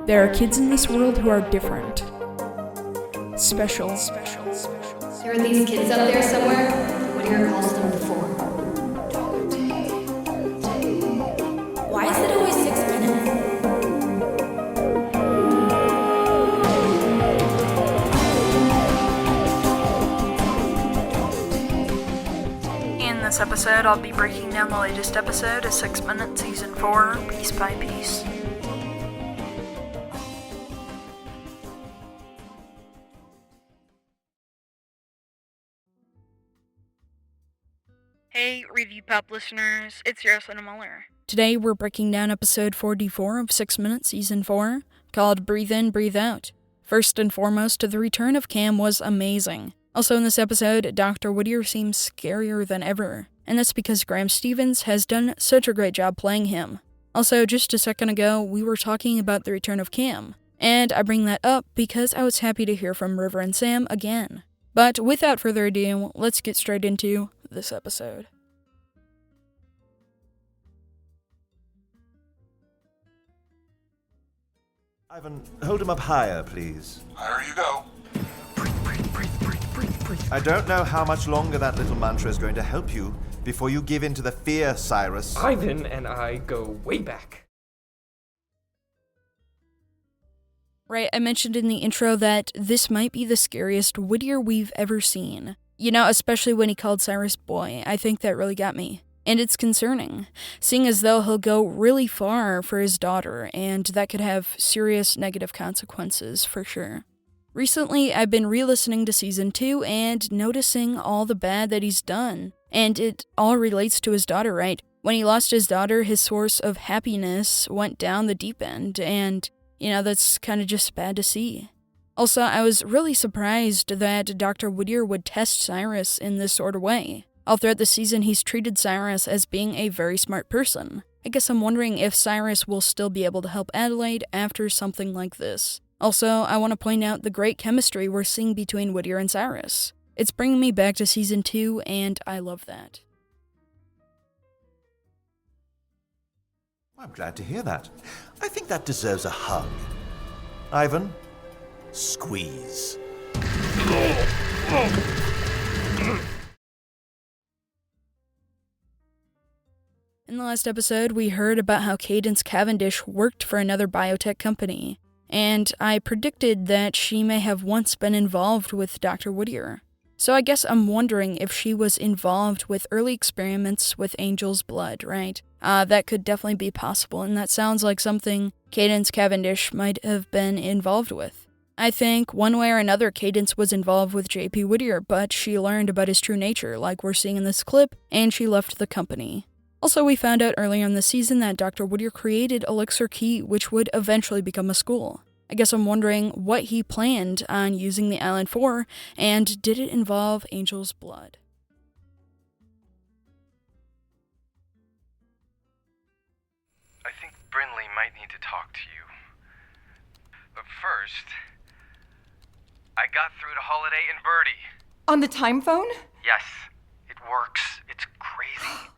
There are kids in this world who are different. Special. There are these kids out there somewhere. Whittier calls them the Four. Why is it always 6 minutes? In this episode, I'll be breaking down the latest episode of 6 Minutes Season 4, piece by piece. Hey, Review Pop listeners, it's Cyrus, Landon Mueller. Today we're breaking down episode 44 of 6 Minutes Season 4, called Breathe In, Breathe Out. First and foremost, the return of Cam was amazing. Also in this episode, Dr. Whittier seems scarier than ever, and that's because Graham Stevens has done such a great job playing him. Also, just a second ago, we were talking about the return of Cam, and I bring that up because I was happy to hear from River and Sam again. But without further ado, let's get straight into this episode. Ivan, hold him up higher, please. Higher you go. Breathe. I don't know how much longer that little mantra is going to help you before you give in to the fear, Cyrus. Ivan and I go way back. Right, I mentioned in the intro that this might be the scariest Whittier we've ever seen. You know, especially when he called Cyrus boy. I think that really got me. And it's concerning, seeing as though he'll go really far for his daughter, and that could have serious negative consequences for sure. Recently, I've been re-listening to Season 2 and noticing all the bad that he's done. And it all relates to his daughter, right? When he lost his daughter, his source of happiness went down the deep end, and, you know, that's kind of just bad to see. Also, I was really surprised that Dr. Whittier would test Cyrus in this sort of way. All throughout the season, he's treated Cyrus as being a very smart person. I guess I'm wondering if Cyrus will still be able to help Adelaide after something like this. Also, I want to point out the great chemistry we're seeing between Whittier and Cyrus. It's bringing me back to Season 2, and I love that. I'm glad to hear that. I think that deserves a hug. Ivan, squeeze. In the last episode, we heard about how Cadence Cavendish worked for another biotech company, and I predicted that she may have once been involved with Dr. Whittier. So I guess I'm wondering if she was involved with early experiments with Angel's blood, right? That could definitely be possible, and that sounds like something Cadence Cavendish might have been involved with. I think one way or another Cadence was involved with J.P. Whittier, but she learned about his true nature, like we're seeing in this clip, and she left the company. Also, we found out earlier in the season that Dr. Whittier created Elixir Key, which would eventually become a school. I guess I'm wondering what he planned on using the island for, and did it involve Angel's blood? I think Brinley might need to talk to you. But first, I got through to Holiday and Birdie. On the time phone? Yes, it works. It's crazy.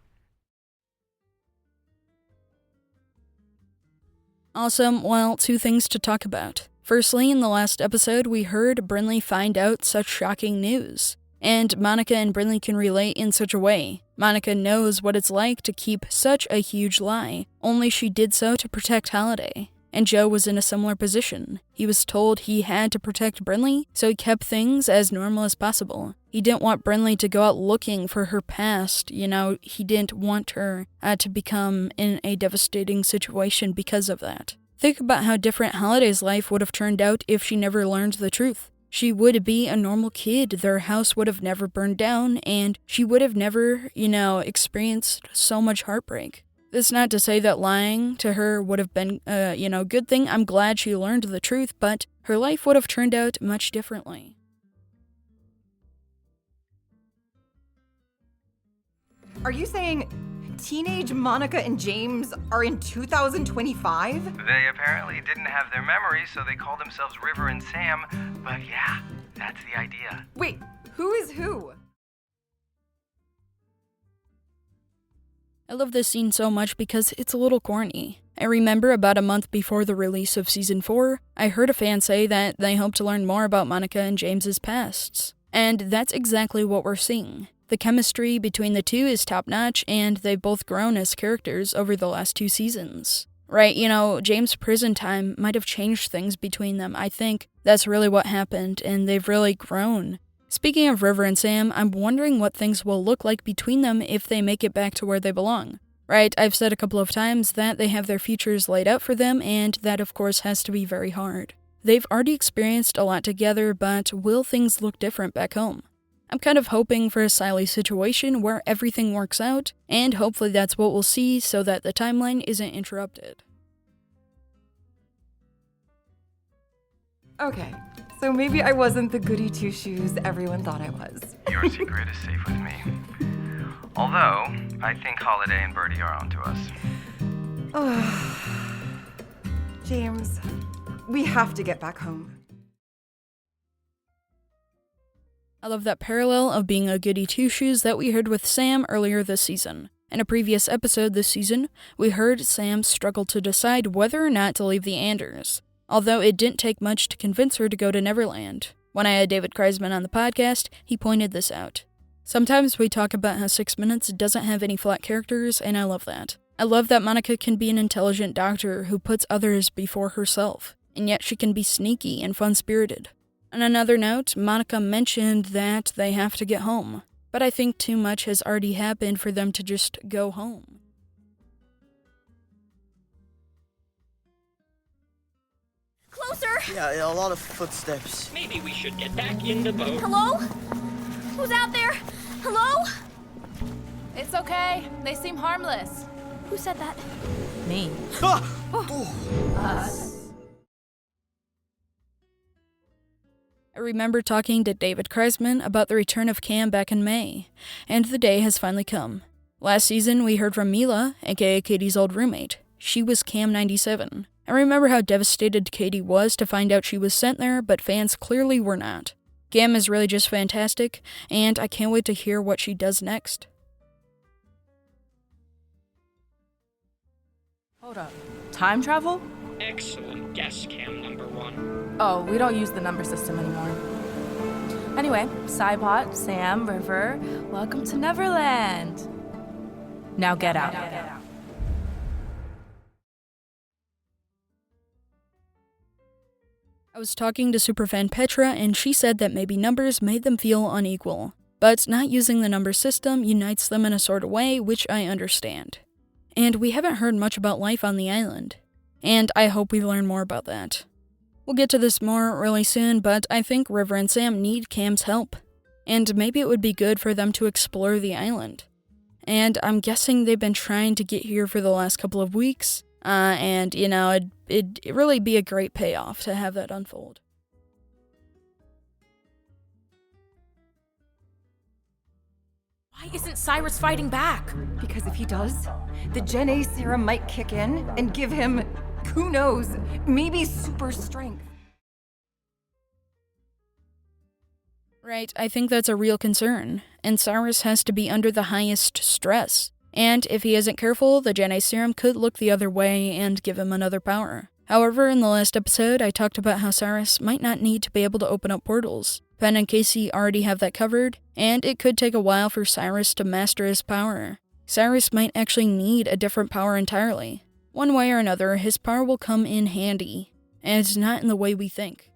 Awesome, well, two things to talk about. Firstly, in the last episode, we heard Brinley find out such shocking news. And Monica and Brinley can relate in such a way. Monica knows what it's like to keep such a huge lie, only she did so to protect Holiday. And Joe was in a similar position. He was told he had to protect Brinley, so he kept things as normal as possible. He didn't want Brinley to go out looking for her past, you know, he didn't want her to become in a devastating situation because of that. Think about how different Holiday's life would have turned out if she never learned the truth. She would be a normal kid, their house would have never burned down, and she would have never, experienced so much heartbreak. That's not to say that lying to her would have been, a good thing. I'm glad she learned the truth, but her life would have turned out much differently. Are you saying teenage Monica and James are in 2025? They apparently didn't have their memories, so they call themselves River and Sam. But yeah, that's the idea. Wait, who is who? I love this scene so much because it's a little corny. I remember about a month before the release of Season 4, I heard a fan say that they hope to learn more about Monica and James's pasts. And that's exactly what we're seeing. The chemistry between the two is top-notch, and they've both grown as characters over the last 2 seasons. Right, James' prison time might have changed things between them. I think that's really what happened, and they've really grown. Speaking of River and Sam, I'm wondering what things will look like between them if they make it back to where they belong. Right, I've said a couple of times that they have their futures laid out for them, and that of course has to be very hard. They've already experienced a lot together, but will things look different back home? I'm kind of hoping for a Sally situation where everything works out, and hopefully that's what we'll see so that the timeline isn't interrupted. Okay, so maybe I wasn't the goody two-shoes everyone thought I was. Your secret is safe with me. Although, I think Holiday and Birdie are onto us. James, we have to get back home. I love that parallel of being a goody two-shoes that we heard with Sam earlier this season. In a previous episode this season, we heard Sam struggle to decide whether or not to leave the Anders, although it didn't take much to convince her to go to Neverland. When I had David Kreisman on the podcast, he pointed this out. Sometimes we talk about how 6 Minutes doesn't have any flat characters, and I love that. I love that Monica can be an intelligent doctor who puts others before herself, and yet she can be sneaky and fun-spirited. On another note, Monica mentioned that they have to get home, but I think too much has already happened for them to just go home. Closer! Yeah, a lot of footsteps. Maybe we should get back in the boat. Hello? Who's out there? Hello? It's okay. They seem harmless. Who said that? Me. I remember talking to David Kreisman about the return of Cam back in May, and the day has finally come. Last season, we heard from Mila, aka Katie's old roommate. She was Cam 97. I remember how devastated Katie was to find out she was sent there, but fans clearly were not. Cam is really just fantastic, and I can't wait to hear what she does next. Hold up. Time travel? Excellent guess, Cam number 1. Oh, we don't use the number system anymore. Anyway, Cybot, Sam, River, welcome to Neverland. Now get out. I was talking to superfan Petra, and she said that maybe numbers made them feel unequal. But not using the number system unites them in a sort of way, which I understand. And we haven't heard much about life on the island. And I hope we learn more about that. We'll get to this more really soon, but I think River and Sam need Cam's help. And maybe it would be good for them to explore the island. And I'm guessing they've been trying to get here for the last couple of weeks. It'd really be a great payoff to have that unfold. Why isn't Cyrus fighting back? Because if he does, the Gen A serum might kick in and give him, who knows, maybe super strength. Right, I think that's a real concern, and Cyrus has to be under the highest stress. And if he isn't careful, the Gen A serum could look the other way and give him another power. However, in the last episode, I talked about how Cyrus might not need to be able to open up portals. Pen and Casey already have that covered, and it could take a while for Cyrus to master his power. Cyrus might actually need a different power entirely. One way or another, his power will come in handy, and it's not in the way we think.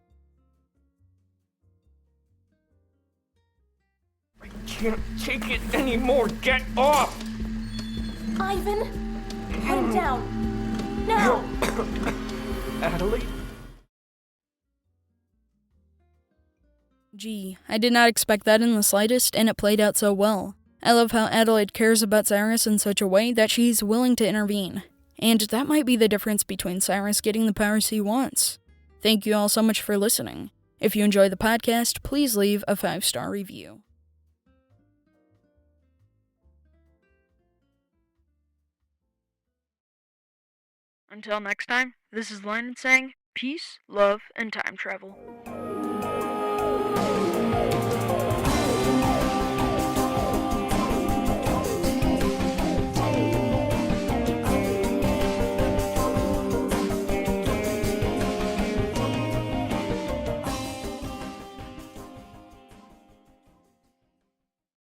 I can't take it anymore. Get off! Ivan, put him down. Now! Adelaide? Gee, I did not expect that in the slightest, and it played out so well. I love how Adelaide cares about Cyrus in such a way that she's willing to intervene. And that might be the difference between Cyrus getting the powers he wants. Thank you all so much for listening. If you enjoy the podcast, please leave a 5-star review. Until next time, this is Landon saying peace, love, and time travel.